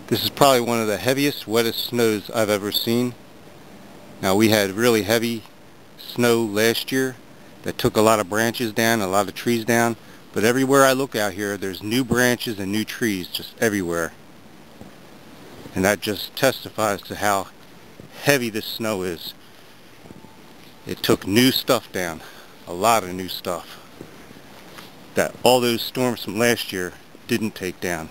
This is probably one of the heaviest, wettest snows I've ever seen. Now, we had really heavy snow last year that took a lot of branches down, a lot of trees down, but everywhere I look out here there's new branches and new trees just everywhere. And that just testifies to how heavy this snow is. It took new stuff down, a lot of new stuff that all those storms from last year didn't take down.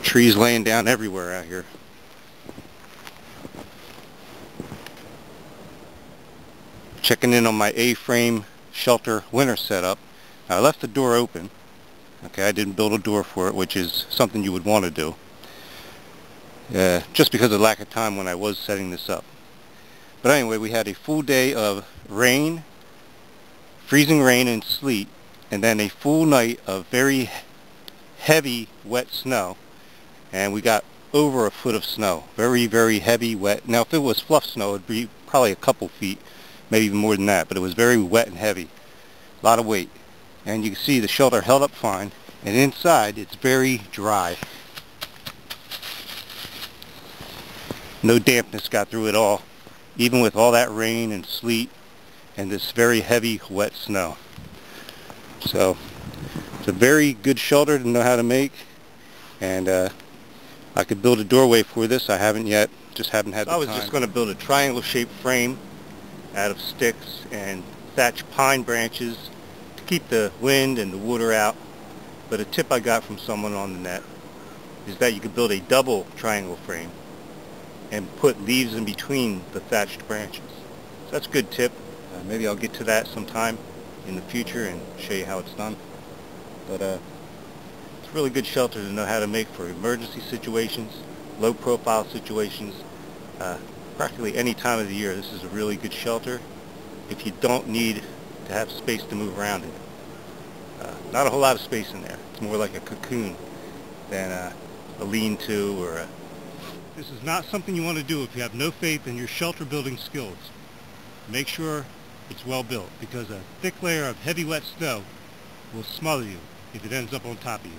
Trees laying down everywhere out here. Checking in on my A-frame shelter winter setup. I left the door open. Okay, I didn't build a door for it, which is something you would want to do. Just because of lack of time when I was setting this up. But anyway, we had a full day of rain, freezing rain and sleet, and then a full night of very heavy, wet snow. And we got over a foot of snow. Very, very heavy, wet. Now, if it was fluff snow, it'd be probably a couple feet, maybe even more than that. But it was very wet and heavy. A lot of weight. And you can see the shelter held up fine. And inside, it's very dry. No dampness got through at all, even with all that rain and sleet and this very heavy, wet snow. So, it's a very good shelter to know how to make. And I could build a doorway for this. I haven't yet. Just haven't had the time. I was just going to build a triangle-shaped frame out of sticks and thatch pine branches to keep the wind and the water out. But a tip I got from someone on the net is that you could build a double triangle frame and put leaves in between the thatched branches. So that's a good tip. Maybe I'll get to that sometime in the future and show you how it's done. But it's a really good shelter to know how to make for emergency situations, low profile situations, practically any time of the year. This is a really good shelter if you don't need to have space to move around in. Not a whole lot of space in there. It's more like a cocoon than a lean-to or a... This is not something you want to do if you have no faith in your shelter building skills. Make sure it's well built, because a thick layer of heavy wet snow will smother you if it ends up on top of you.